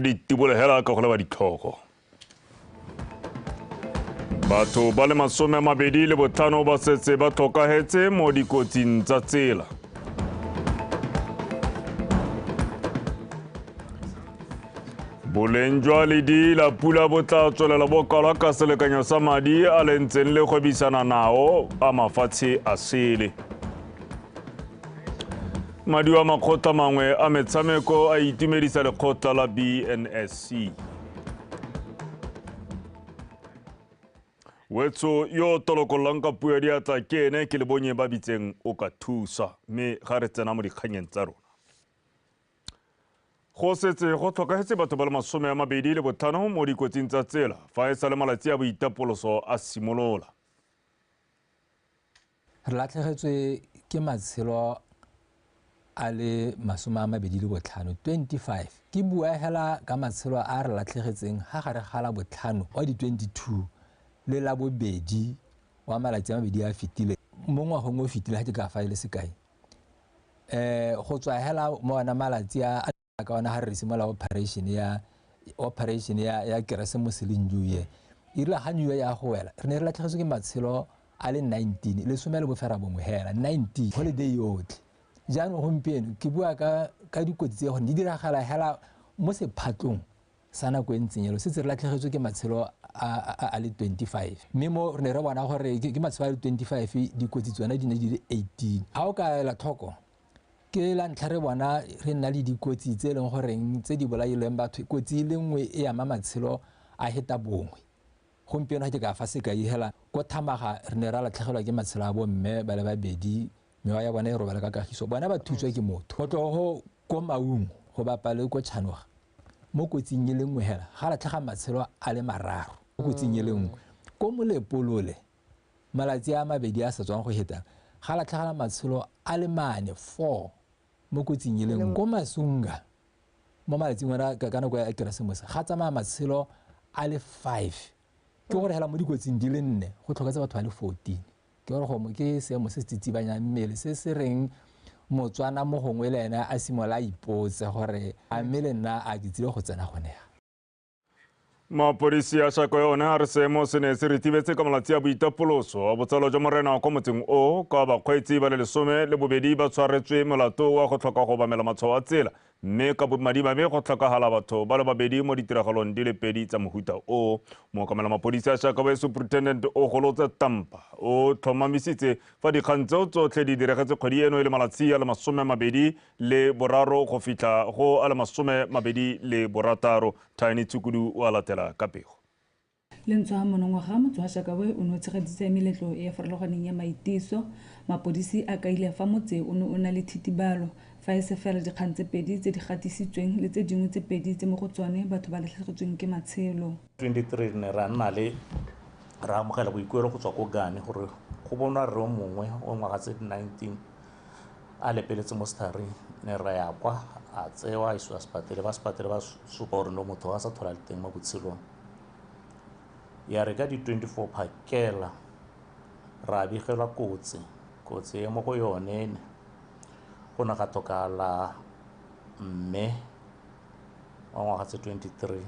Ditibulehela ka go leba ditlhogo. Batho ba le 25 ba setse ba tlhokahetse mo dikotsing tsa tsela. Boleng jwa ledi la pula bo tla tswelela bokala ka selekanyo sa madi a le ntseng le gwebisana nao a mafatshe a sele. Madi wa makgotla mangwe a metshameko a itumedisa lekgotla la BNSC. Wetso yo tolokolang ka puo ya diatla ke ene ke le bonye ba bitseng o ka thusa mme ga re tsena mo dikganyeng tsa rona. Go setse go tlhokagetse batho ba le 25 mo dikotsing tsa tsela fa e sa le malatsi a boitapoloso a simolola. Re latlhegetswe ke matshelo a le 25 25 ke bua hela ka matshelo a re latlhegetseng ha gare gala botlhano wa di 22 le la bobedi wa malatsi a mabedi a fetile mo ngwageng o fetile ha ke ka fa ile sekai go tswa hela mo ona malatsi a ka ona ha re simola operation ya Keresemose le New Year ira ha New Year ya go wela re ne re latlhegetswe ke matshelo a le 19 le somele bofera bongwe hela 90 holiday yotlhe jaanong gompieno ke bua ka dikotsi tse go di diragala hela mo sephatlong sa nako e ntseng yalo se re latlhegetswe ke matshelo a le 25 mme mo re ne re bona gore ke matshelo a le 25 dikotsi tsona di ne di le 18 ha o ka la tlhoko ke la ntlha re bona re nna le dikotsi tse leng goreng tse di bolaileng batho kotsi le nngwe e ama matshelo a heta bongwe gompieno ha ke ka fa se ka ihela go thamaga re ne ra latlhegelwa ke matshelo a bo mme ba le babedi mewa ya bona e robala ka kagiso bona ba thutswa ke motho go tlogo go maungo go bapa le go tshanoga mo kotsing e le nngwe hela ga latlhega matshelo a le mararo mo kotsing e le nngwe ko molepolole malatsi a mabedi a sa tswang go heta ga latlhegela matshelo a le 4 mo kotsing e le nngwe ko Masunga mo malatsing wena ka nako ya Keresemose ga tsamaya matshelo a le 5 ke gore hela mo dikotsing di le 4 go tlhokatsa batho ba le 14 ke gore go ke seemo se tsitsibanya mmele se se reng Motswana mo gongwe le ena a simola ipotse gore a mmele nna a ditsile go tsena gonega. Mapodisi a shako yone a re seemo se ne se ritibetse ka malatsi a boitapoloso a botsalo jwa morena kwa motseng o ka bakgweetsi ba le 12 ba tshwaretswe molato wa go tlhoka go bamela matshwao a tsela mme ka bomadimabe go tlhokagala batho ba le 2 mo ditiragalong di le 2 tsa mohuta o mookamela mapodisi a shaka ba superintendent o golotse Tampa o tlhomamisitse fa dikgang tseo tsotlhe di diregetse kgwedi eno e le malatsi a le 23 go fitlha go a le 26 Tiny Tsukudu wa latela ka pego. Lentswa monongwaga motho wa Shakawe o ne o tshegeditse meletlo e farologaneng ya maitiso mapodisi a kaile fa motse o ne o na le thitibalo fa e se fela dikgang tse 2 tse di gatisitsweng le tse dingwe tse 2 tse mo go tsone batho ba latlhegetsweng ke matshelo 23 ne ra nna le ra amogela boikuelo go tswa ko Gane gore go bonwa re o mongwe o ngwaga tse 19 a lepeletse mo Starring ne ra ya kwa a tsewa a iswa sepatele ba supa gore no motho wa sa thola le teng mo botshelong ya re ka di 24 phakela ra bigelwa kotsi e mo go yone go na ga tokala mme wa ngwaga tse 23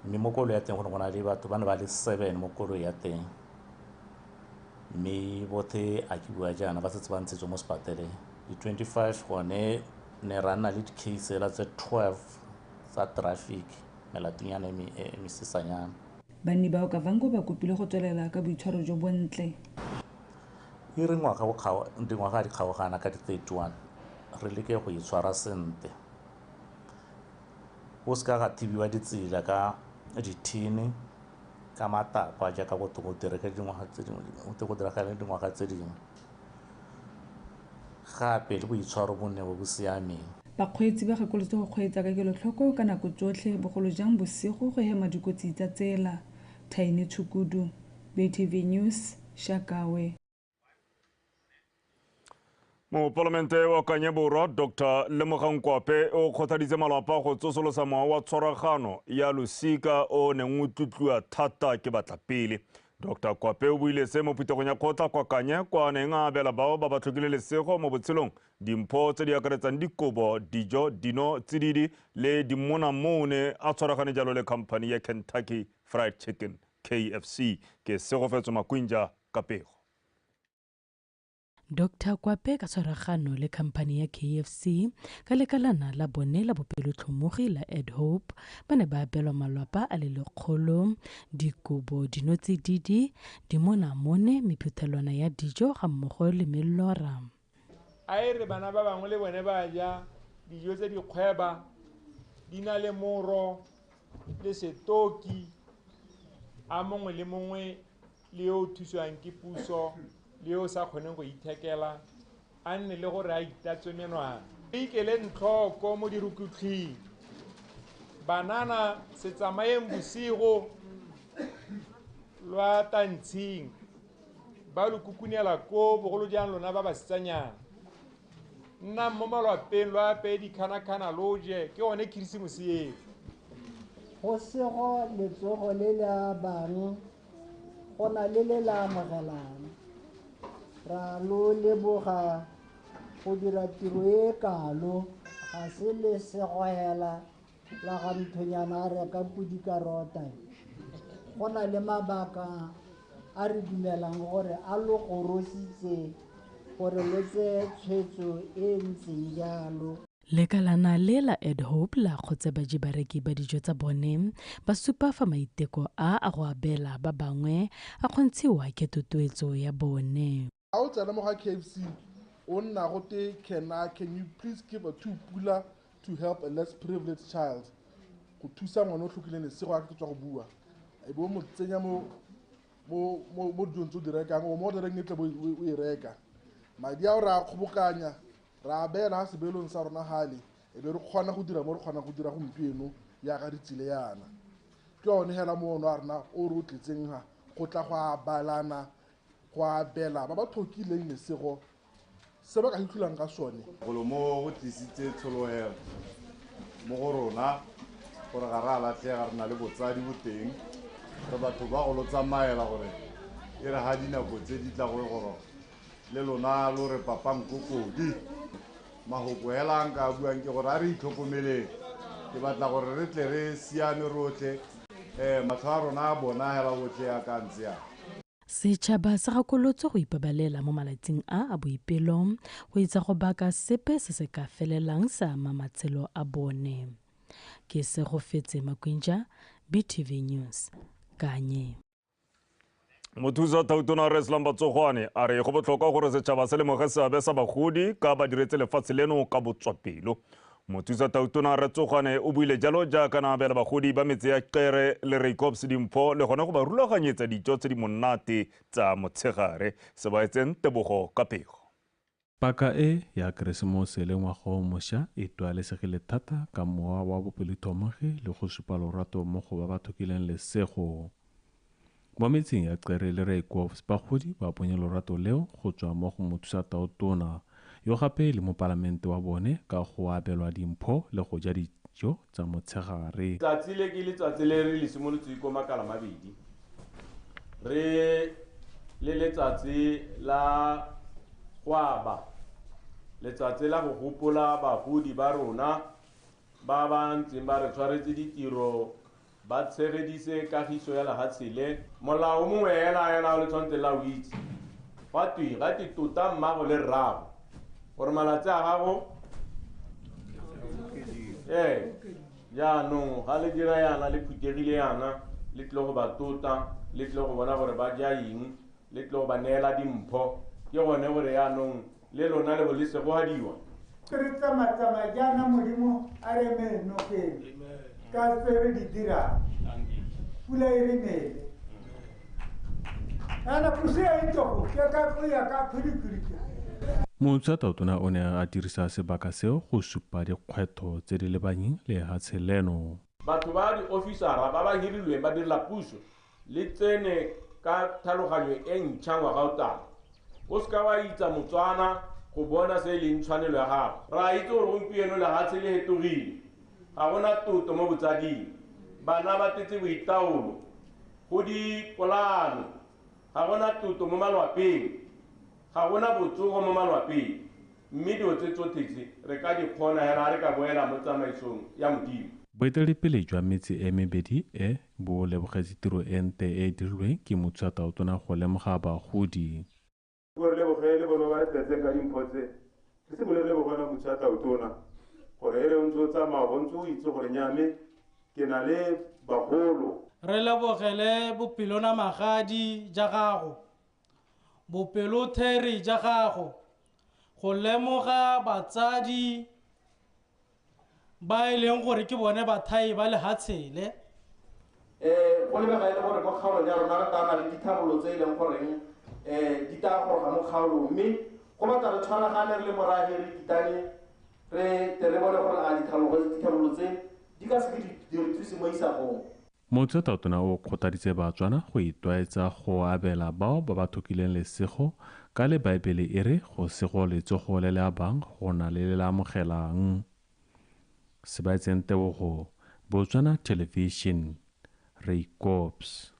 mme mo kolo ya teng go na le batho ba ne ba le 7 mo kolo ya teng mme bothe a ke bua jaana ba setse ba ntshetswe mo sepatele di 25 gone ne ra nna le di-case la tse 12 tsa traffic melatinyana e mesesanyana banni ba Okavango ba kopile go tswelela ka boitshwaro jo bontle e re dingwaga di kgaogana ka di 31 re leke go itshwara sente go se ka ga thibiwa ditsela ka dithini ka matapa jaaka go dira ka dingwaga tse dingwe go diragala dingwaga tse dingwe gape le boitshwaro bo ne bo siameng bakgweetsi ba gakolotse go kgweetsa ka kelotlhoko ka nako tsotlhe bogolo jang bosigo go hema dikotsi tsa tsela. Tiny Tsukudu, BTV News, Shakawe. Mopolemente wa Kanyeborwa Dr. Lemogang Kwape o kgothaditse malapa go tsosolosa mowa wa tshwaragano ya losika o neng o tlotliwa thata ke batlapele. Dr. Kwape o buile se mo phuthegong ya kgotla kwa Kanye kwa neng a abela bao ba ba tlhokile lesego mo botshelong dimpho tse di akaretsang dikobo, dijo, dino, tsididi le dimonamone a tshwaragane jalo le khamphane ya Kentucky Fried Chicken KFC ke Segofetso Makwinja ka pego. Dr. Kwape ka tshwaragano le khamphane ya KFC ka lekalana la bone la bopelotlhomogi la Ed Hope ba ne ba abelwa malapa a le 100 dikobo, dinotsididi, dimonamone, mephuthelwana ya dijo ga mmogo le melora. A re bana ba bangwe le bone ba ja dijo tse di kgweba di na le moro le setoki a mongwe le mongwe le yo thuswang ke puso le yo sa kgoneng go ithekela a nne le gore a itatswe menwana ikele ntlhoko mo dirukutlhing banana se tsamayeng bosigo lwa tantshing ba lo kukunela ko bogolo jang lona ba basetsanyana nna mo malapeng lwa pe dikhana-khana loje ke one kirisimusi eo go sego letsogo le la bang go na le la amogelana ra lo leboga go dira tiro e kalo ga se le segoela la ga nthonyana a reka pudi karota go na le mabaka a re dumelang gore a lo gorositse gore le tse tshwetso e ntseng jalo. Lekalana le la Ed Hope la kgotse bareki ba dijo tsa bone ba supa fa maiteko a go abela ba bangwe a kgontshiwa ke tutuetso ya bone. A o tsena mo ga KFC o nna go te can you please give a 2 pula to help a less privileged child go thusa ngwana o tlhokileng lesego a ke tswa go bua e bo mo tsenya mo dijong tse o di rekang o mo di reng tle o e reka madi a o ra kgobokanya ra bela sebelong sa rona hale e be re kgona go dira mo re kgona go dira gompieno ya ga ditsile yana ke one hela mo ono a rena o re o tletseng ha go tla go a balana go a bela ba ba tlhokileng lesego se ba ka hithulang ka sone golo mo go tlisitse tshologelo mo go rona gore ga re a latlhega re na le botsadi bo teng re batho ba go lo tsamaela gore e re ga dinako tse di tla gore goro le lona lo re papankokodi mahoko hela nka buang ke gore a re itlhokomeleng ke batla gore re tle re siame rotlhe matlho a rona a bona hela botlhe ya ka ntse ya Setšhaba se gakolotse go ipabalela mo malatsing a boipelo go itsa go baka sepe se se ka felelang sa ama matshelo a bone. Ke Segofetse Makwinja, BTV News, Kanye. Mothusa Thautona Reslam Batsogwane a re go botlhokwa gore setšhaba se lemoge seabe sa bagodi ka ba diretse lefatshe leno ka botswapelo. Mothusa Thautona Reslam o buile jalo jaaka na abela bagodi ba metse ya Kere le Reikops dimpho le gone go ba rulaganyetsa dijo tse di monate tsa motshegare se ba etseng tebogo ka pego. Paka e ya Keresemose le ngwaga o mošwa e tlwaelesegile thata ka mowa wa bopelotlhomogi le go supa lorato mo go ba ba tlhokileng lesego. Mo metseng ya Kere le Reikops bagodi ba ponye lorato leo go tswa mo go Mothusa Thautona yo gape le mo palamente wa bone ka go abelwa dimpho le go ja dijo tsa motshegare. Tsatsi le ke letsatsi le re le simolotse ko makala mabedi re le letsatsi la gwaba letsatsi la go gopola bagodi ba rona ba ba ntseng ba re tshwaretse ditiro ba tshegedise kagiso ya lehatshele molao mongwe hela o le tshwanetse la o itse ga te tota mmago le rrago gore malatsi a gago jaanong ga le dira yana le phuthegile yana le tlile go ba tota le tlile go bona gore ba ja eng le tlile go ba neela dimpho ke gone gore yaanong le lona le bo le segogadiwa re tsamatsama jaana modimo a re menokeng ka tse re di dirang pula e re mele ana puso e ntoko ke ka go ya ka khudikudike. Mothusa Thautona o ne a dirisa sebaka seo go supa dikgwetlho tse di lebanyeng le lefatshe leno. Batho ba di-officera ba ba hirilweng ba direla puso le tsene ka tlhaloganyo e ntšha ngwaga o tala o se ka wa itsa Motswana go bona se e leng tshwanelo ya gago. Ra itse gore gompieno lefatshe le hetogile ga gona toto mo botsading bana ba tetse boitaolo go dipolano ga gona toto mo malwapeng ga gona botsogo mo malwapeng mme dilo tse tsotlhe re ka di kgona hela re ka boela mo tsamaisong ya modimo. Boeteledipele jwa metse e mebedi bo lebogetse tiro e nte e dirilweng ke motšhataotona go lemoga bagodi. Gore leboge le bono ba re tletseng ka dimpho tse re se bolele bogona motšhataotona gore e re ntse o tsamaya go ntse o itse gore nyame ke na le bagolo. Re lebogele bopelona magadi ja gago bopelotheri ja gago go lemoga batsadi ba e leng gore ke bone bathai ba lehatshele. Go lebega e le gore mo kgaolong ya rona re tana le ditharolo tse e leng goreng di tla goroga mo kgaolong mme go batla re tshwaragane re le morage re ditane re bone gore a ditharolo tse di ka se di re thuse mo isagong. Motšhataotona o kgothaditse batswana go itwaetsa go abela bao ba ba thokileng lesego ka le Baebele e re go sego letsogo le le abang go na le le amogelang. Sebaetseng Tebogo, Botswana Television, Ray Cops.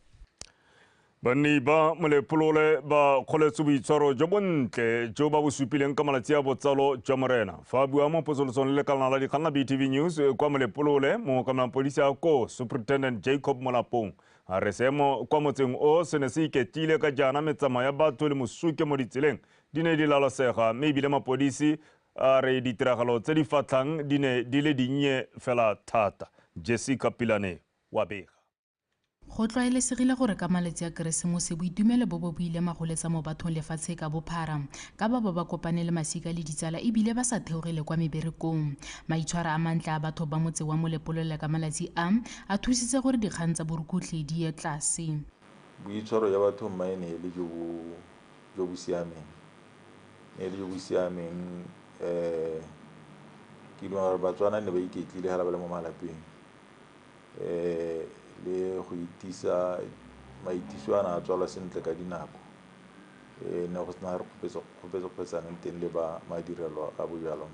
Banni ba Molepolole ba kgoletse boitshwaro jo bontle jo ba bo supileng ka malatsi a botsalo jwa morena. Fa bua mo posolosong le lekalana la dikgang la BTV News kwa Molepolole mo ka mapodisi a ko Superintendent Jacob Molapong a re seemo kwa motseng o se ne se iketlile ka jaana metsamao ya batho le mosuke mo ditseleng di ne di lalosega mme ebile mapodisi a re ditiragalo tse di fatlhang di ne di le dinnye fela thata. Jessica Pilane wa bega. Go tlwaelesegile gore ka malatsi a Keresemose boitumelo bo buile magoletsa mo bathong lefatshe ka bophara ka ba kopane le masika le ditsala ebile ba sa theogele kwa meberekong. Maitshwaro a mantle a batho ba motse wa Molepolole ka malatsi a thusitse gore dikgang tsa borukutlhi di ye tlase. Boitshwaro ya batho mmaene le jo bo siameng ke dumela gore batswana ne ba iketlile hela ba le mo malapeng le go itisa maitiso a na tswala sentle ka dinako ne go sena re kgopetsaneng teng le ba madirelo a bojalo.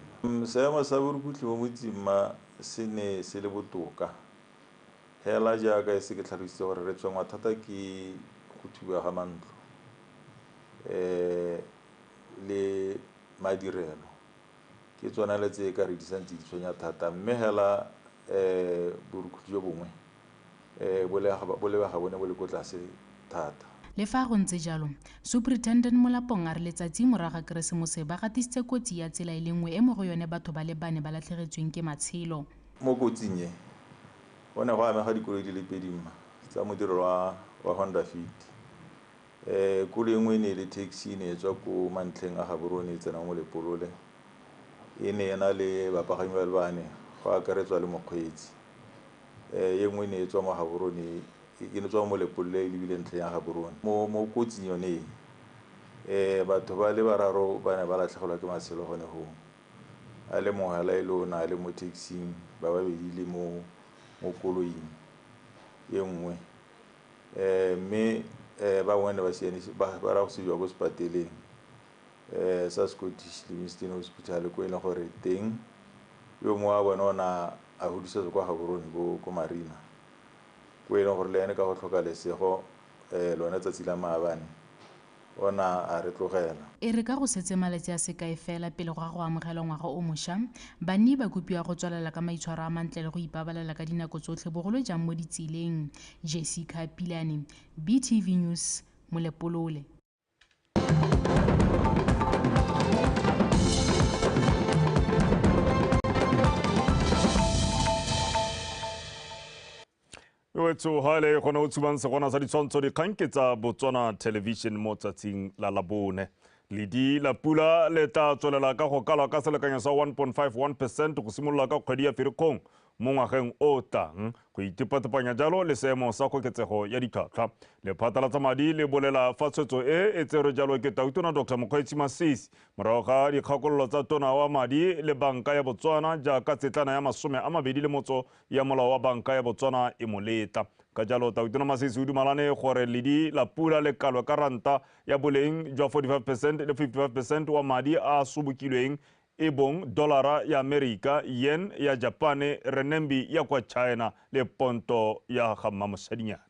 Seemo sa borukutlhi mo motseng se ne se le botoka hela jaaka e se ke tlhagisitse gore re tshwengwa thata ke go thubiwa ga mantlo le madirelo ke tsona le tse ka re di santse di tshwenya thata mme hela borukutlhi jo bongwe bo lebega bone bo le ko tlase thata. Le fa go ntse jalo, Superintendent Molapong a re letsatsi moraga Keresemose ba gatisitse kotsi ya tsela e le nngwe e mo go yone batho ba le bane ba latlhegetsweng ke matshelo. Mo kotsing e go ne go amega dikoloi di le pedi tsa modirelo wa Honda Fit. Koloi e nngwe ne le taxi ne tswa ko mantlheng a Gaborone e tsena mo Lepolole e ne ena le bapagami ba le bane go akaretswa le mokgweetsi. E nngwe ne tswa mo Gaborone e ne tswa mo Lepolole e lebile ntlheng ya Gaborone. Mo kotsing yone batho ba le bararo ba ne ba latlhegelwa ke matshelo gone go a le mongwe hela e le ona a le mo taxing ba babedi le mo koloing e nngwe mme ba bangwe ne ba ra go sediwa ko sepateleng sa Scottish Livingstone Hospital ko e leng gore teng yo mongwe wa bone ona a hodisetswa kwa Gaborone ko Marina ko e leng gore le ene ka go tlhoka lesego lone tsatsi la maabane ona a re tlogela. E re ka go setse malatsi a sekae fela pele go amogela ngwaga o mošwa banni ba kopiwa go tswalela ka maitshwaro a mantle le go ipabalela ka dinako tsotlhe bogolo jang mo ditseleng. Jessica Pilane, BTV News, Molepolole. Wetso hale gona o tsubang se gona sa ditshwantsho dikgang ke tsa Botswana Television mo tsatsing la Labone. Ledi la pula le tla tswelela ka go kalwa ka selekanyo sa 1.51% go simolola ka kgwedi ya Ferikgong mo ngwageng o tlang go itepatepanya jalo le seemo sa koketsego ya ditlhwatlhwa. Lephata la tsa madi le bolela fa tshwetso e tserwe jalo ke Tautona Dr. Mokgweetsi Masisi morago ga dikgakololo tsa tona wa madi le banka ya Botswana jaaka tsetlana ya 20 ya molao wa banka ya Botswana e moleta. Ka jalo Tautona Masisi o dumalane gore ledi la pula le kalwe ka ranta ya boleng jwa 45% le 55% wa madi a subukilweng e bong dolara ya Amerika, yen ya Japane, renminbi ya kwa China le ponto ya ga Mamosadinyana.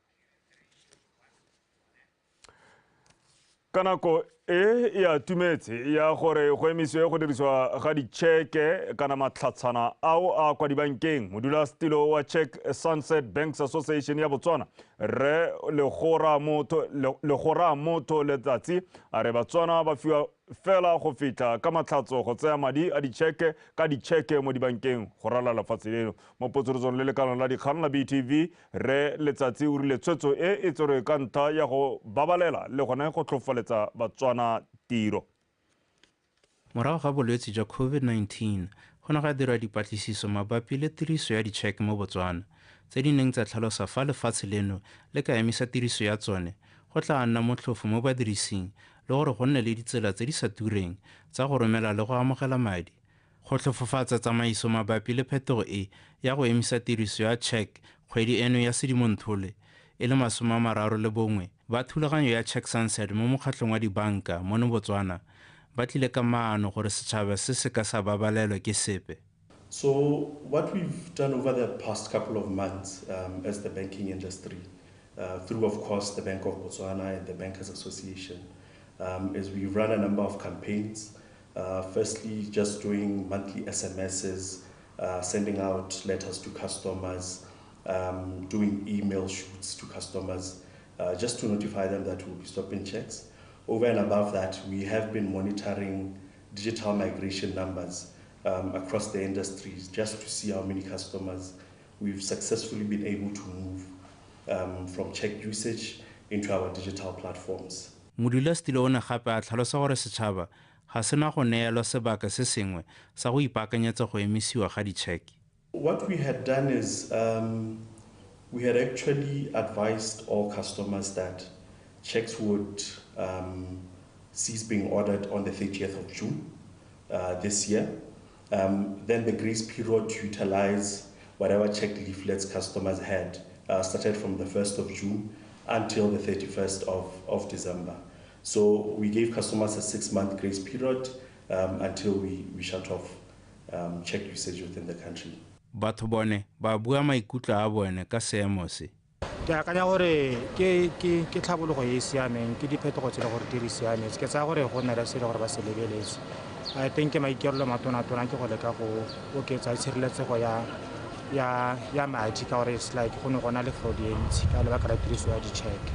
ka nako e a tumetse ya gore go emisiwe go dirisiwa ga ditšheke kana matlhatshana ao a kwa dibankeng modulasetilo wa Check Sunset Banks Association ya Botswana re legora motho letsatsi a re Batswana ba fiwa fela go fitla ka matlhatso go tsaya madi a ditšheke ka ditšheke mo dibankeng go rala lefatshe leno mo potsolosong le lekano la dikgang la BTV re letsatsi o rile tshwetso e tsere ka ntlha ya go babalela le gone go tlhofaletsa Batswana tiro. Morago ga bolwetse jwa COVID-19 go ne ga dirwa dipatlisiso mabapi le tiriso ya ditšheke mo Botswana tse di neng tsa tlhalosa fa lefatshe leno le ka emisa tiriso ya tsone go tla nna motlhofo mo badirising le gore go nne le ditsela tse di sa tureng tsa go romela le go amogela madi go tlhofofatsa tsamaiso mabapi le phetogo e ya go emisa tiriso ya check kgwedi eno ya Sedimonthole e le 31 ba thulaganyo ya Check Sunset mo mokgatlong wa dibanka mo Botswana ba tlile ka maano gore setšhaba se ka sa babalelwa ke sepe. So what we've done over the past couple of months as the banking industry, through of course the Bank of Botswana and the Bankers Association, is we run a number of campaigns. Firstly, just doing monthly SMSs, sending out letters to customers, doing email shoots to customers, just to notify them that we'll be stopping checks. Over and above that, we have been monitoring digital migration numbers across the industries just to see how many customers we've successfully been able to move from check usage into our digital platforms. Modulasetilo o ne gape a tlhalosa gore setšhaba ga se na go neelwa sebaka se sengwe sa go ipaakanyetsa go emisiwa ga ditšheke. What we had done is we had actually advised all customers that checks would cease being ordered on the 30th of June this year. Then the grace period to utilize whatever check leaflets customers had started from the 1st of June until the 31st of December. So we gave customers a 6-month grace period until we shut off check usage within the country. Batho bone ba bua maikutlo a bone ka seemo se. Ke akanya gore ke tlhabologo e siameng ke diphetogo tse le gore di siametse ke tsa gore go nna le se le gore ba se lebeletse. I think maikerelo matona-tona ke go leka go oketsa tshireletsego ya madi ka gore it's like go ne go na le fraud e ntsi ka lebaka la tiriso ya ditšheke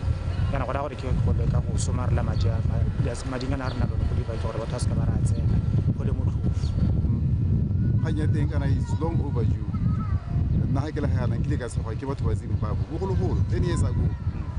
kana go ra gore ke go leka go somarela madi ngana re na le go diba gore batho a se ka ba ra tsena go le motlhofo kganya teng kana is long overdue nna ga ke le gana ke le ka tshogwa ke batho ba Zimbabwe bogologolo 10 years ago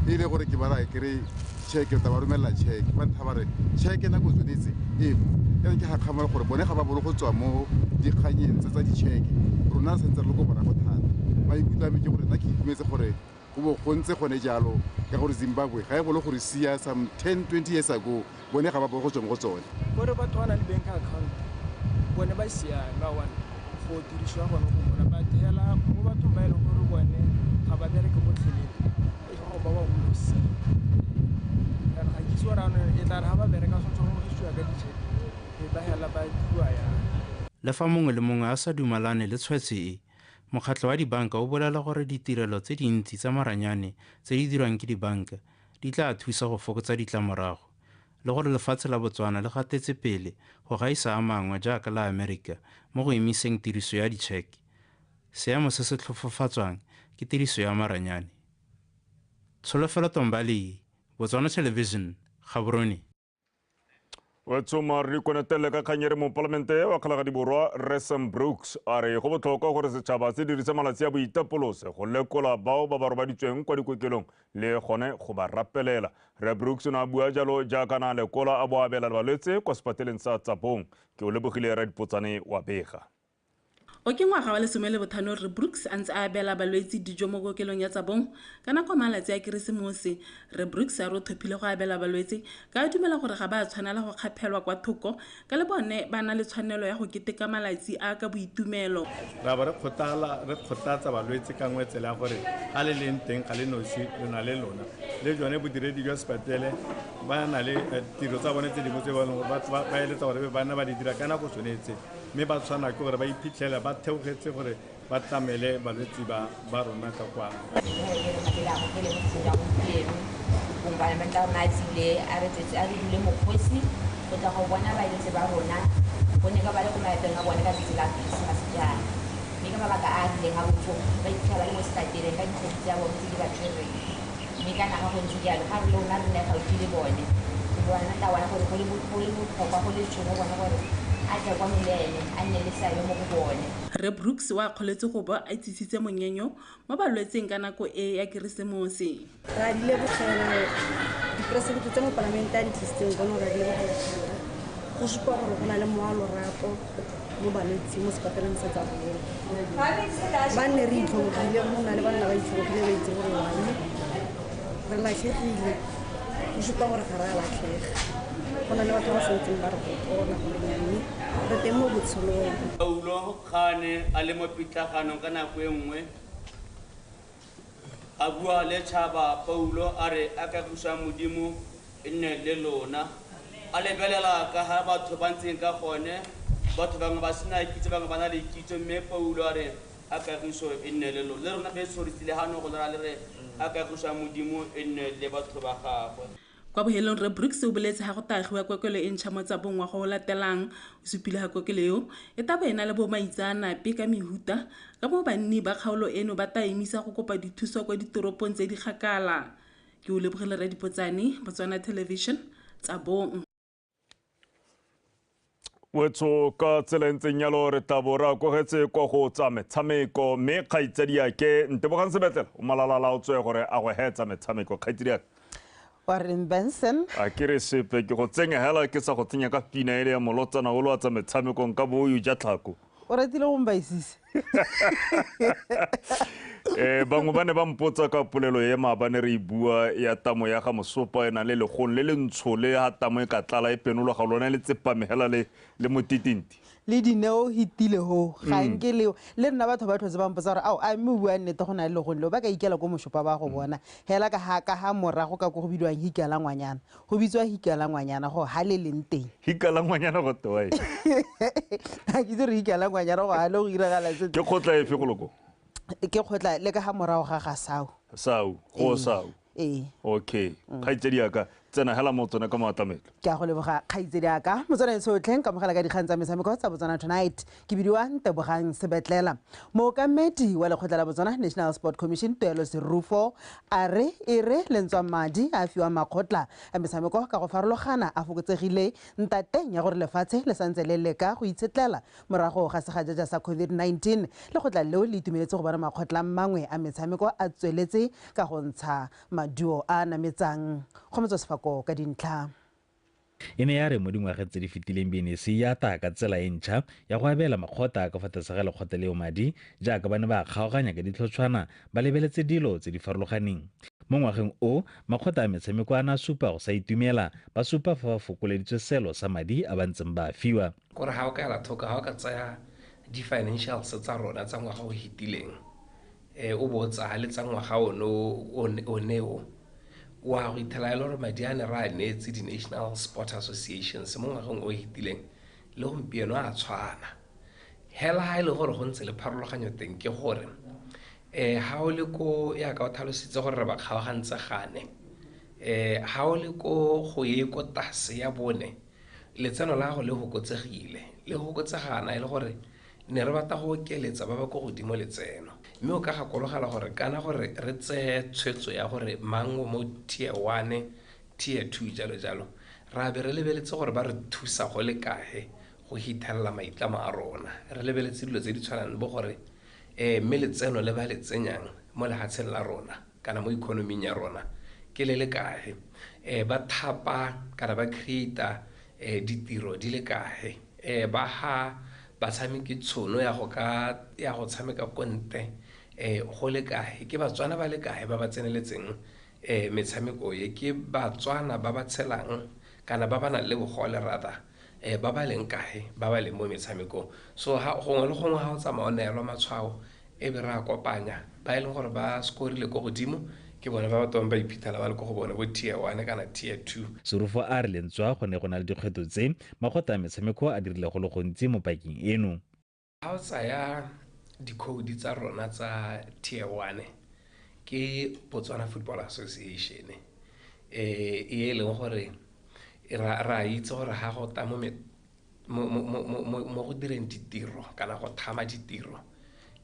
e le gore ke ba ra kry check ta ba romela check ba ntha ba re check nako tsodetse e ke ga kgamela gore bone ga ba bolo go tswa mo dikganyeng tsa ditšheke rona sentse re le go bona go thata ba ikutlame ke gore nna ke itumetse gore go ntse gone jalo ka gore Zimbabwe ga e bolo gore sia some 10-20 years ago bone ga ba bolo go tswa mo go tsone gore batho ba na le bank account bone ba sia ba wan go dirisiwa gone go bona ba tela mo batho ba ile gore bone ga ba bereke go tlhele e go ba wa mo si kana ga itse ora no e tla ha ba bereka so go iswa ka ditšheke e ba hela ba bua ya le fa mongwe le mongwe a sa dumalane le tshwetso e mokgatlho wa dibanka o bolela gore ditirelo tse dintsi tsa maranyane tse di dirwang ke dibanka di tla thusa go fokotsa ditlamorago le gore lefatshe la Botswana le gatetse pele go gaisa a mangwe jaaka la Amerika mo go emiseng tiriso ya ditšheke. Seemo se se tlhofofatswang ke tiriso ya maranyane. Tsholofelo Tombali, Botswana Television, Gaborone. Watsoma re konetele ka kganyere mo parlamente wa kgalagadi borwa Resem Brooks a re go botlhokwa gore setšhaba se dirise malatsi a boitapolose go lekola bao ba robaditsweng kwa dikokelong le gone go ba rapelela. Re Brooks na bua jalo jaaka na lekola a bo abela balwetse kwa sepateleng sa Tsapong ke o lebogile ra dipotsane wa bega. O ke ngwaga wa 15 re Brooks a ntse a abela balwetse dijo mo kokelong ya Tsabong kana kwa malatsi a Keresemose re Brooks a rothopile go abela balwetse ka dumela gore ga ba tshwanela go kgaphelwa kwa thoko ka le bone ba na le tshwanelo ya go keteka malatsi a ka boitumelo ra ba re kgothatsa balwetse ka ngwe tsela gore ga le leng teng ga le nosi lona le lona le jone bodiredi jwa sepatele ba na le tiro tsa bone tse dingwe tse ba eletsa gore bana ba di dira kana go tshwanetse mme ba tshwana ke gore ba iphitlhela ba theogetse gore ba tlamele balwetse ba rona ka kwano. Go tla go bona balwetse ba rona go ne ka ba le go maetong a bone ka tsatsi la Christmas jaana. Mme ka mabaka a a rileng a botsogo ba iphitlhela ba le mo seterateng ka dikgwedi tsa bone tse di ba tshwereng. Mme ka naga go ntse jalo ga re lona re ne gaufi le bone bona tla bona gore go le botlhokwa go le tšhono bona gore a tle kwa molene a nne le seabe mo go bone. Re Brooks wa kgoletse go ba a itsisitse monyenyo mo balwetseng ka nako e ya Keresemose. Ra di lebogela dipresidente tsa mo parlamenta di tlisitseng bona ra di lebogela go supa gore go na le moalorapo mo balwetseng mo sepatleleng sa tsa bone. Ba nne re itlhobogile go na le banna ba itlhobogile ba itse gore wang re latlhegile go supa gore ga re a latlhega go na le batho ba santseng ba re gopona gore nyame re teng mo botshelong. Paulo Kgane a le mo pitlaganong ka nako e nngwe a bua le tšhaba. Paulo a re a ka thusa Modimo e nne le lona a lebelela ka ga batho ba ntseng ka gone batho bangwe ba sena kitso bangwe ba na le kitso mme Paulo a re a kagiso e nne le lona le rona be sorisile gano go lera le re a kagiso Modimo e nne le batho ba gagwe. Kwa bohelong Re Brooks o boletse ga go tagiwa kokelo e ntšha mo tsa bongwa go latelang o supile ga kokelo eo e taba ena le bo maitseanape ka mehuta ka mo banni ba kgaolo eno ba ta emisa go kopa dithuso kwa ditoropong tse di kgakala. Ke o lebogile Ra Dipotsane, Botswana Television, tsa bong. Wetso ka tsela ntseng yalo re tabo ra kogetse kwa go tsa metshameko mme kgaitsedi yake Ntebogang Sebetlela o malalala o tswe gore a go hetsa metshameko kgaitsedi yake Warren Benson a ke re sepe ke go tsenya hela ke sa go tsenya ka pina ele ya molotsana o lwa tsa metshameko nka bo o ja tlhako o ratile go mbaisise bangwe ba ne ba mpotsa ka polelo e maabane re bua ya tamo ya ga mosopa ena le legong le le ntsho le ha tamo e ka tlala e penolo ga lona le tsepamegela le motitinti le dineo hitile ho ga nke le nna batho ba tlhotse ba mpotsa gore ao a mme bua nnete go na le legong leo ba ka ikela ko mosopa ba go bona hela ka ha morago ka go bidiwang hikala ngwanyana go bitswa hikala ngwanyana go ha le leng teng hikala ngwanyana go toa ha ke dire hikala ngwanyana go ha le go iragala se ke khotla e fe go loko ke khotla le ka ha morago ga sao go sao okay khaitsedi yaka tsena hela motsona ka maatlamelo ke a go leboga kgaitsedi yaka motsona sotlheng ka mogela ka dikgang tsa metshameko tsa Botswana Tonight ke bidiwa Ntebogang Sebetlela mookamedi wa lekgotla la Botswana National Sport Commission Tuelo Serufo a re e re lentswa madi a fiwa makgotla a metshameko ka go farologana a fokotsegile ntateng ya gore lefatshe le santse le leka go itshetlela morago ga segajaja sa COVID-19 lekgotla leo le itumeletse go bona makgotla mangwe a metshameko a tsweletse ka go ntsha maduo a nametsang go motsosefako ka dintlha e ne ya re mo dingwageng tse di fetileng BNC ya ta ka tsela e ntšha ya go abela makgotla ka fa tlase ga lekgotla leo madi jaaka ba ne ba kgaoganya ka ditlhotshwana ba lebeletse dilo tse di farologaneng mo ngwageng o makgotla a metshameko a na supa go sa itumela ba supa fa ba fokoleditswe selo sa madi a ba ntseng ba fiwa gore ga o ka ela thoka ga o ka tsaya di-financials tsa rona tsa ngwaga o hitileng o botsa le tsa ngwaga oneo wa go ithela e le gore madi a ne re a neetse di-National Sport Associations mo ngwageng o hitileng le gompieno a tshwana hela ga e le gore go ntse le pharologanyo teng ke gore ga o le ko yaka o tlhalositse gore re ba kgaogantse gane ga o le ko go ye ko tase ya bone letseno la go le fokotsegile le fokotsegana e le gore ne re batla go okeletsa ba ba ko godimo letseno mme o ka gakologela gore kana gore re tseye tshwetso ya gore mango mo tier 1 tier 2 jalo jalo ra be re lebeletse gore ba re thusa go le kae go hitlhelela maitlamo a rona re lebeletse dilo tse di tshwanang bo gore mme letseno le ba le tsenyang mo lehatsheng la rona kana mo economing ya rona ke le kae ba thapa kana ba creator ditiro di le kae ba ha batshameki tšhono ya go tshameka konte go le kae ke batswana ba le kae ba ba tseneletseng metshameko ye ke batswana ba ba tshelang kana ba ba nang le bogole rata ba ba leng kae ba ba leng mo metshamekong so gongwe le gongwe ga o tsamaya o neelwa matshwao e be re a kopanya ba e leng gore ba scorile ko godimo ke bona ba batong ba iphitlhela ba le ko go bona bo tier 1 kana tier 2 Serufo a re lentswa go ne go na le dikgwetlho tse makgotla a metshameko a dirile go le gontsi mo pakeng eno ga o tsaya di-code tsa rona tsa tier 1 ke Botswana Football Association e leng gore ra itse gore ha go ta mo go direng ditiro kana go thama ditiro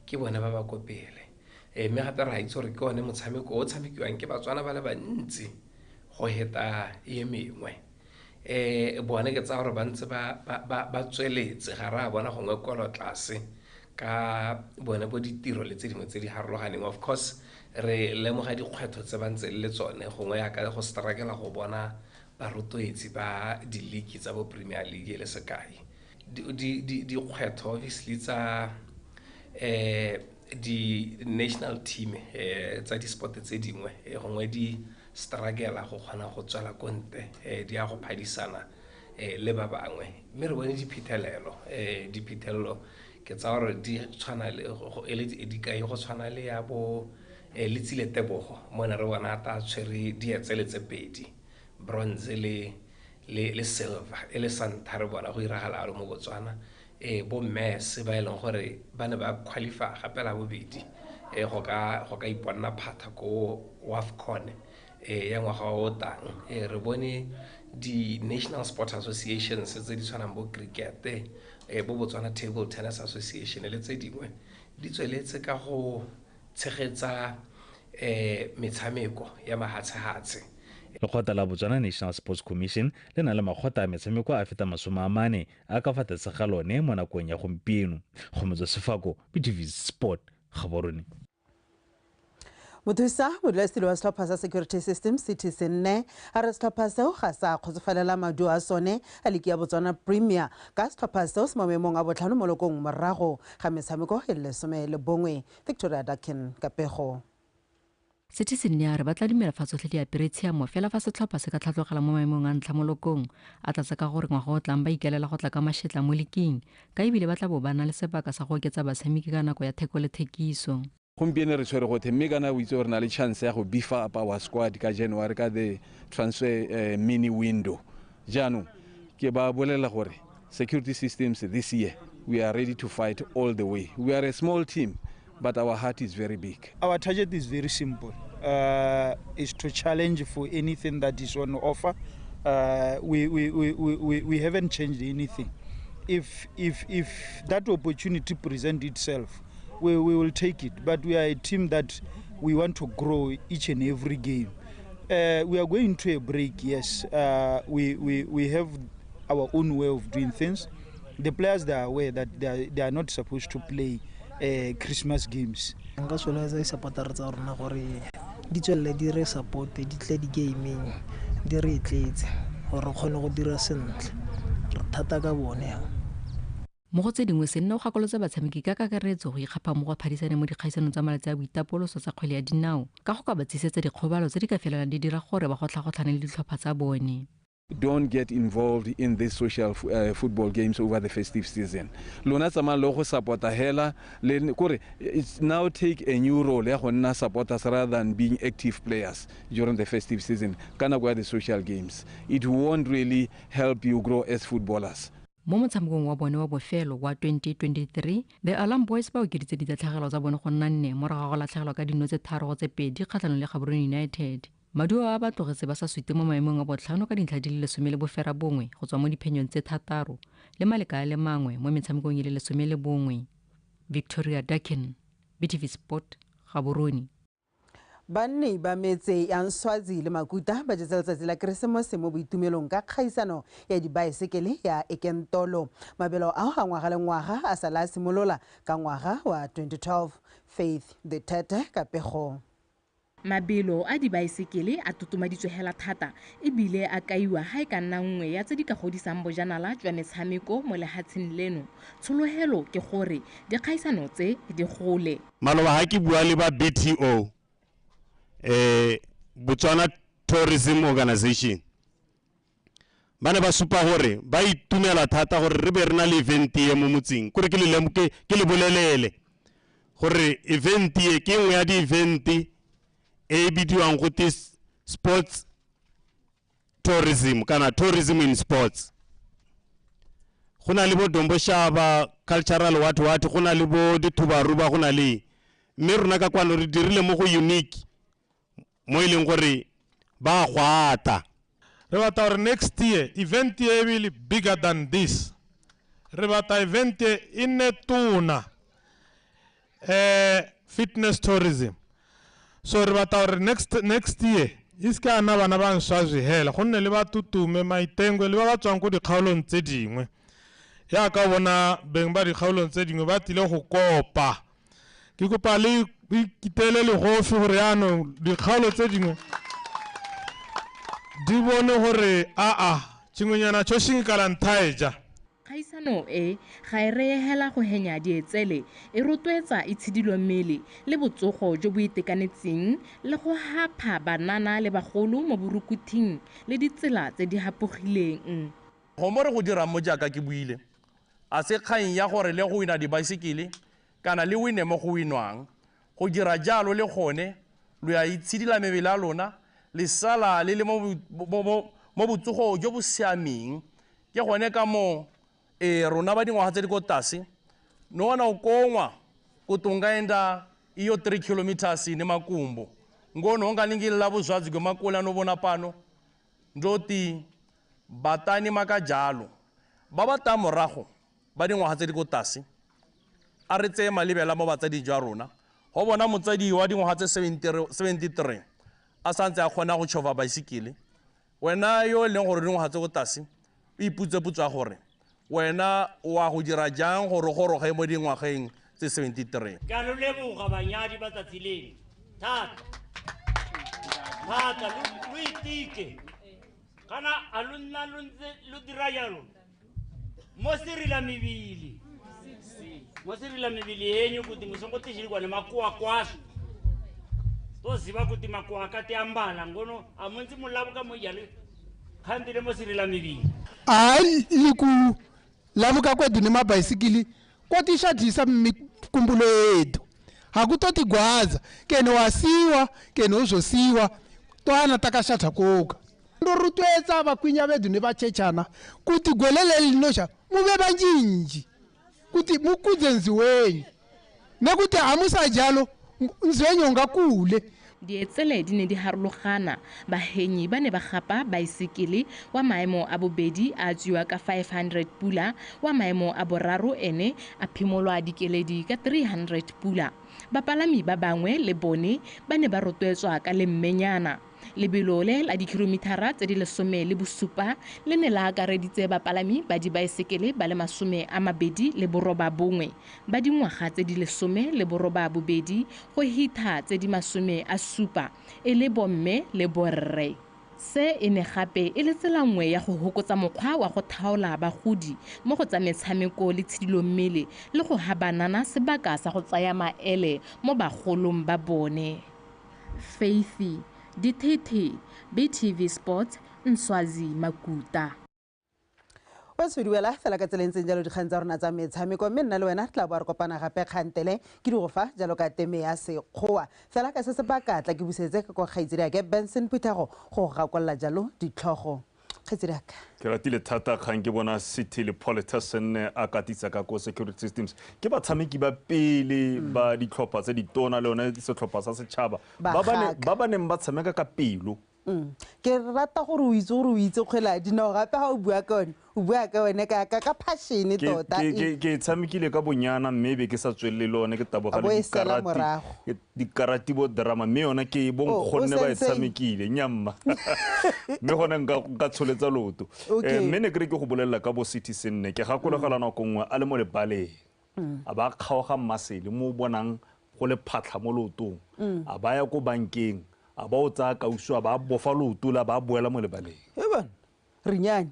ke bone ba ba kopele mme gape ra itse gore ke one motshameko o tshamekiwang ke Batswana ba le bantsi go heta ye mengwe bone ke tsa gore ba ntse ba tsweletse ga ra bona gongwe kolo tlase ka bone bo ditiro le tse dingwe tse di harologaneng. Of course re lemoga dikgwetlho tse ba ntse le tsone gongwe ya ka go struggle go bona barotloetsi ba di-league tsa bo Premier League le sekai dikgwetlho obviously tsa di-national team tsa di-sport tse dingwe gongwe di struggle go kgona go tswela konte di ya go phadisana le ba bangwe mme re bone diphitlhelelo ke tsa gore di tshwana le dikai go tshwana le ya bo Letsile Tebogo mona re bona ta tshwere dietsele tse pedi bronze le silver le santa re bona go iragala mo Botswana bo Messi ba eleng gore ba ne ba qualify gape la bobedi go ka iponna phata ko WAFCON ya ngwaga o tang re bone di-national sport associations tse di tshwanang bo cricket bo Botswana Table Tennis Association le tse dingwe di tsweletse ka go tshegetsa metshameko ya mahatshehatse. Lekgotla la Botswana National Sports Commission le na le makgotla a metshameko a feta 40 a ka fa tlase ga lone mo nakong ya gompieno. Kgomotso Sefako, BTV Sport, Gaborone. Mothusa modulasetulo wa setlhopha sa security system CTC 4 a re setlhopha seo ga sa kgotsofalela maduo a sone a leki ya Botswana Premier ka setlhopha seo se mo maemong a botlhano mo lokong morago ga metshameko e le 11. Victoria Dikgang ka pego. CTC 4 re batla dimela fa tsotlhe di apere tshiamo fela fa setlhopha se ka tlhatlogela mo maemong a ntlha mo lokong a tlatsa ka gore ngwaga o tlang ba ikelela go tla ka mašetla mo leking ka ebile ba tla bo bana le sebaka sa go oketsa batshameki ka nako ya theko le thekiso. Gompieno re tshwere go the mme kana o itse gore na le chance ya go beef up our squad ka January ka the transfer mini window. Jaanong ke ba bolela gore security systems this year we are ready to fight all the way. We are a small team but our heart is very big. Our target is very simple. Is to challenge for anything that is on offer. We haven't changed anything. If that opportunity presents itself, we will take it. But we are a team that we want to grow each and every game. We are going to a break, yes. We have our own way of doing things. The players, they are aware that they are not supposed to play Christmas games. Nka sola tsa supporter tsa rona gore di tswelle di re support di tle di gaming di re tletse gore khone go dira sentle re thata ka bone. Mo go tse dingwe se nna o gakolotsa batshameki ka kakaretso go ikgapa mo go phadisana mo dikgaisanong tsa malatsi a boitapoloso tsa kgwele ya dinao ka go ka ba tsisetsa dikgobalo tse di ka felelang di dira gore ba gotlhagotlhane le ditlhopha tsa bone. Don't get involved in these social football games over the festive season. Lona tsama lo go supporta hela le kore it's now take a new role ya go nna supporters rather than being active players during the festive season kana go the social games. It won't really help you grow as footballers. Mo motshamekong wa bone wa bofelo wa 2023 the Alarm Boys ba okeditse ditatlhagelo tsa bone go nna 4 morago ga latlhegelwa ka dino tse 3 go tse 2 kgatlhanong le Gaborone United. Maduo a ba tlogetse ba sa suite mo maemong a botlhano ka dintlha di le 10 le bofera bongwe go tswa mo diphenyong tse 3 le maleka le mangwe mo metshamekong e le 11. Victoria Dikgang, BTV Sport, Gaborone. Banne ba metse ya Nswazi le Makuta ba jetsa letsatsi la Keresemose mo boitumelong ka kgaisano ya dibaesekele ya Ekentolo. Mabelo a ngwaga le ngwaga a sala simolola ka ngwaga wa 2012. Faith the Tete ka pego. Mabelo a dibaesekele a tutumaditswe hela thata ebile a kaiwa ha e ka nna nngwe ya tse di ka godisang bojanala jwa metshameko mo lehatsheng leno. Tsholohelo ke gore dikgaisano tse di gole. Maloba ha ke bua le ba BTO Botswana Tourism Organization bana ba supa gore ba itumela thata gore re be rena le event ye mo motseng gore ke le lemoke ke le bolelele gore event ye ke nngwe ya di event e bidiwang go sports tourism kana tourism in sports. Go na le bo Dombo Shaba cultural what go na le bo dithubaruba go na le mme rona ka kwano re dirile mo go unique mo e leng gore ba gwata re batla gore next year event e will be bigger than this re batla event e nne tona fitness tourism so re batla gore next year iska ana bana ba nswa hela gonne le ba tutume maitengo le ba tswang go dikgaolong tse dingwe ya ka bona beng ba dikgaolong tse dingwe ba tile go kopa ke kopa le kitele le gofe gore ano dikgaolo tse dingwe di bone gore tshingonyana tsho shinkala nthaeja kgaisano e ga e reegela go henya dietsele e rotloetsa itshidilo mmele le botsogo jo bo itekanetseng le go hapha banana le bagolo mo borukuthing le ditsela tse di hapogileng go mo re go dira mo jaaka ke buile a se kgang ya gore le go wina dibaesekele kana le wine mo go winwang go dira jalo le gone lo ya itshidila mebele a lona le sala le le mo botsogo jo bo siameng ke gone ka mo rona ba dingwaga tse di ko tlase no wana o kongwa kutungaenda iyo 3 kilometers ni makumbo ngono ongalingila buzwazi kwemakola no bona pano ndoti batani makajalo ba bata morago ba dingwaga tse di ko tlase a re tse malebela mo batsadi jwa rona go bona motsadi wa dingwaga tse 73 a santse a kgona go tšhova baesekele wena yo leng gore dingwaga tse go tlase o iputseputsa gore wena wa go dira jang gore goroge mo dingwageng tse 73 ka lo leboga banyadi ba tsatsi leno thata lo itike kana a lo nna lo dira jalo mo serila mebili yenyu kuti musongo tishirikwa nemakuwa kwasho toziva kuti makuwa akati ambala ngono amunzi mulavuka mojalo khandile mo serila mebili hayi liku lavuka kwedu nemabhayisikili kwatishadisa mikumbulo yetu hakutotigwaza kene wasiwa kene uzosiwa twana takashatha koga ndorutwetsa vakwinya vedu nevachechana kuti gwelele linosha muve vanjinji kuti mukudze nzi wenyu nekuti hamusajalo nzi wenyu ungakule dietsele di ne di harologana bahenyi ba ne ba gapa baesekele wa maemo a bobedi a tsewa ka 500 pula wa maemo a boraro ene a phimolwa dikeledi ka 300 pula bapalami ba bangwe le bone ba ne ba rotloetswa ka lemmenyana lebelo le la dikilomithara tse di 17 le ne la akareditse bapalami ba dibaesekele ba le 21 ba dingwaga tse di 12 go hitha tse di 70 e le bomme le borre se e ne gape e le tsela nngwe ya go hokotsa mokgwa wa go thaola bagodi mo go tsa metshameko le tshidilommele le go habanana sebaka sa go tsaya maele mo bagolong ba bone. Faithy Ditete, BTV Sports, Nswazi Makuta. Waswediwela fela ka tselentseng jalo dikgang tsa rona tsa metshameko mme nna le wena tla bo re kopana gape kgantele ke di go fa jalo ka teme ya sekgowa fela ka se sebaka tla ke busetse ka go kgaitsedi ke Benson Putego go gakolla jalo ditlhogo kgaitsedi ka ke ratile thata kgang ke bona City le Politician a katisa ka go security systems ke batshameki ba pele ba ditlhopha tse di tona le ona setlhopha sa setšhaba ba ba neng ba tshameka ka pelo ke rata gore o itse kgwela dinao gape ga o bua ka one o bua ka one ka passion tota ke tshamekile ka bonyana mme be ke sa tswelele le one ke tabogale dikarati bo drama mme yona ke bonkgonne ba e tshamekile nyamma mme gone nka tsholetsa loto mme ne ke go bolelela ka bo Citizen ne ke gakologela nako nngwe a le mo lebaleng a ba kgaoga mmasele mo bonang go le phatlha mo lotong a baya ko bankeng a ba o tsa ka uswa ba bofa loto la ba boela mo lebaleng re nyane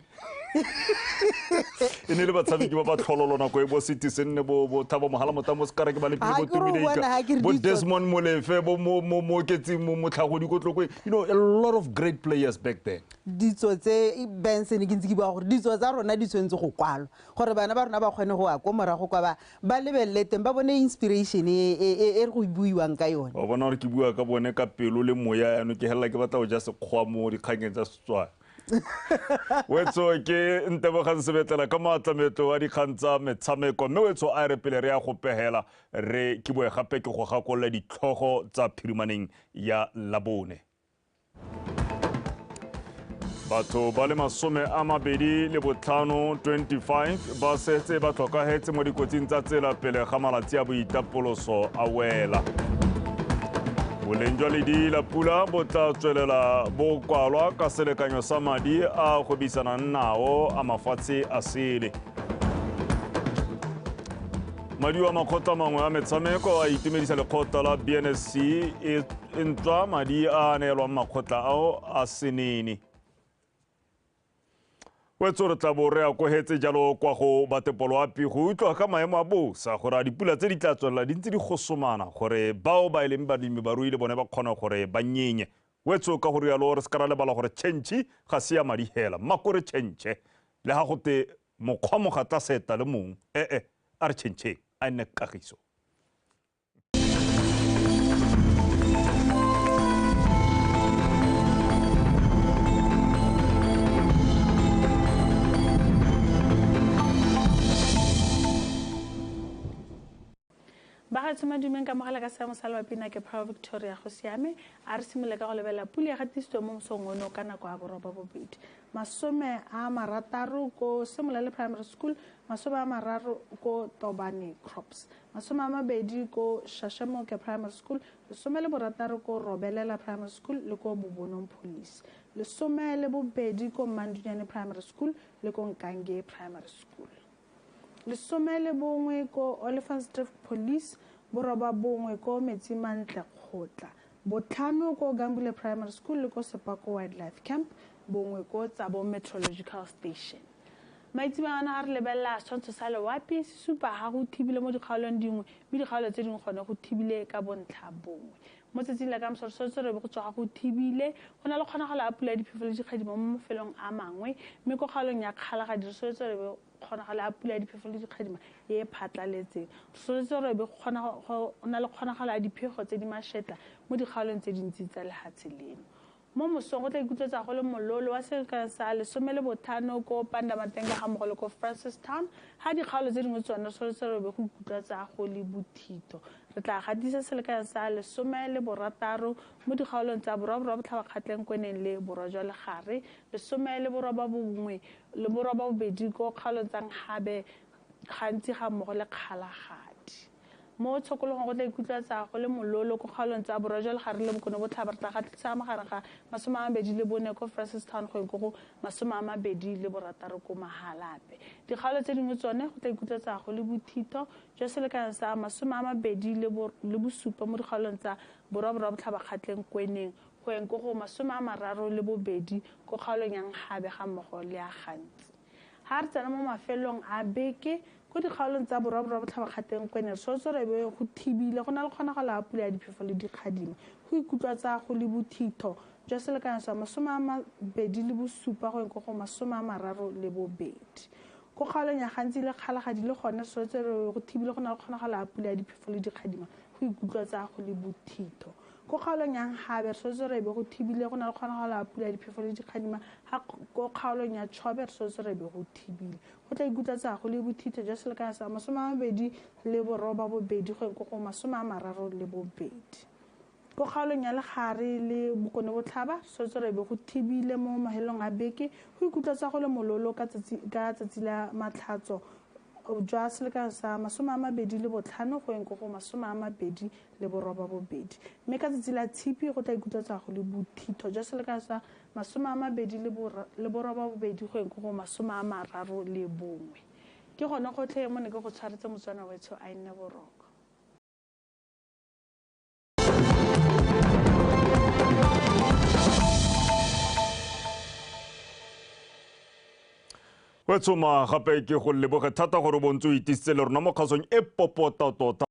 ene le batshameki ba ba tlhololo nako e bo Citizen ne bo Thabo Mogala Motamo se kare ke ba le bo Tumideika bo Desmond Molefe bo mo ketsi mo tlhagodi go tlokwe a lot of great players back then ditso tse Benson ke ntse ke bua gore ditso tsa rona di tshwentse go kwalwa gore bana ba rona ba kgone go akwa morago kwa ba lebelele teng ba bone inspiration e re go buiwang ka yone o bona gore ke bua ka bone ka pelo le moya ano ke hela ke batla go ja sekgwa mo dikgangeng tsa Setswana wetso ke Ntebogang Sebetlela ka maatlametlo a dikgang tsa metshameko mme wetso a re pele re ya go pegela re ke boe gape ke go gakolla ditlhogo tsa phirimaneng ya Labone. Batho ba le 25 ba setse ba tlhokagetse mo dikotsing tsa tsela pele ga malatsi a boitapoloso a wela. Boleng jwa ledi la pula bo tla tswelela bo kwalwa ka selekanyo sa madi a go bisanang nao a mafatshe a sele. Madi wa makgotla mangwe a metshameko a itumedisa lekgotla la BNSC e ntšwa madi a neelwang makgotla ao a senene. Wetso re tla bo re a kwehetse jalo kwa go Batepoloapi go utlwa ka maemo a bosa gore a dipula tse di tla tswelela di ntse di gosomana gore bao ba eleng balemi le bone ba kgona gore ba nyenye. Wetso ka go rialo re se ka ra lebala gore tšhentšhe ga se ya madi hela makore tšhentšhe le ga gote mokgwa mogatla seta le mongwe a re tšhentšheng a nne kagiso. ba ga tsoma dumeng ka mogala ka seamo sa Lwapina ke Proud Victoria go siame a re simole ka go lebela pula ya gatisitswe mo mosong ono ka nako a boroba bobedi 60 ko Semolele Primary School 30 ko Tobane Crops 20 ko Shashamoke Primary School 16 ko Robelela Primary School le ko Bobonong Police 12 ko Mandunyane Primary School le ko Nkange Primary School 11 ko Oliphant Drift Police boroba bongwe ko Metsimantle Kgotla 5 ko Gambule Primary School le ko Sepako Wildlife Camp bongwe ko Tsabo Meteorological Station. Maitsibana a re lebella tshwantsho sa Lewapi se supa ga go thibile mo dikgaolong dingwe mme dikgaolo tse dingwe gone go thibile ka bontlha bongwe. Mo tsatsing la ka mosotso re be go tswa go thibile go na le kgonagalo a pula diphefolelo di kgadimo mo mafelong a mangwe mme ko kgaolong ya Kgala ga dirisotse re be kgonagalo a pula diphefolelo di kgadima e phatlaletseng re be go na le kgonagalo a diphego tse di mašetla mo dikgaolong tse dintsi tsa lehatshe leno. Mo mosong go tla ikutlwetsa go le mololo wa selekano sa 15 ko Pandamatenga ga mmogo le ko Francistown ga dikgaolo tse dingwe tsona re be go ikutlwetsa go le bothito. Re tla gatisa selekano sa 16 mo dikgaolong tsa borwa botlhabakgatleng kweneng le borwa jwa legare 11 le borwa bobedi ko kgaolong tsa Nkgabe gantsi ga mmogo le Kgalagadi. Mo tshokologong go tla ikutlwetsa go le mololo ko kgaolong tsa borwa jwa legare le bokone botlhaba re tla gatisa magareng ga 24 ko Francistown go go 26 ko Mahalape. Dikgaolo tse dingwe tsone go tla ikutlwetsa go le bothito jwa selekano sa 27 mo dikgaolong tsa borwa botlhabakgatleng kweneng go eng go 32 ko kgaolong ya Nkgabe ga mmogo le ya gantsi. Ha re tsena mo mafelong a beke ko dikgaolong tsa borwa botlhabakgatleng kweneng re be go thibile go na le kgonagalo a pula ya diphefolo di kgadima go ikutlwetsa go le bothito jwa selekano sa 27 go eng go 32 ko kgaolong ya gantsi le Kgalagadi le gone re go thibile go na le kgonagalo a pula ya diphefolo di kgadima go ikutlwetsa go le bothito. Ko kgaolong ya Nkgabe re be go thibile go na le kgonagalo a pula ya diphefolo di kgadima ko kgaolong ya Chobe re be go thibile go tla ikutlwetsa go le bothito jwa selekano sa 28 go 32. Ko kgaolong ya Legare le bokone botlhaba re be go thibile mo mahelong a beke go ikutlwetsa go le mololo ka tsatsi la Matlhatso jwa selekano sa 25 go eng go 28 mme ka tsatsi la Tshipi go tla ikutlwetsa go le bothito jwa selekano sa 28 go eng go 31. Ke gone gotlhe mo ne ke go tshwaretse motswana wetsho a nne boroko. Wetsoma gape ke go leboge thata gore bontse o itisitse le rona mo kgasong e popota tota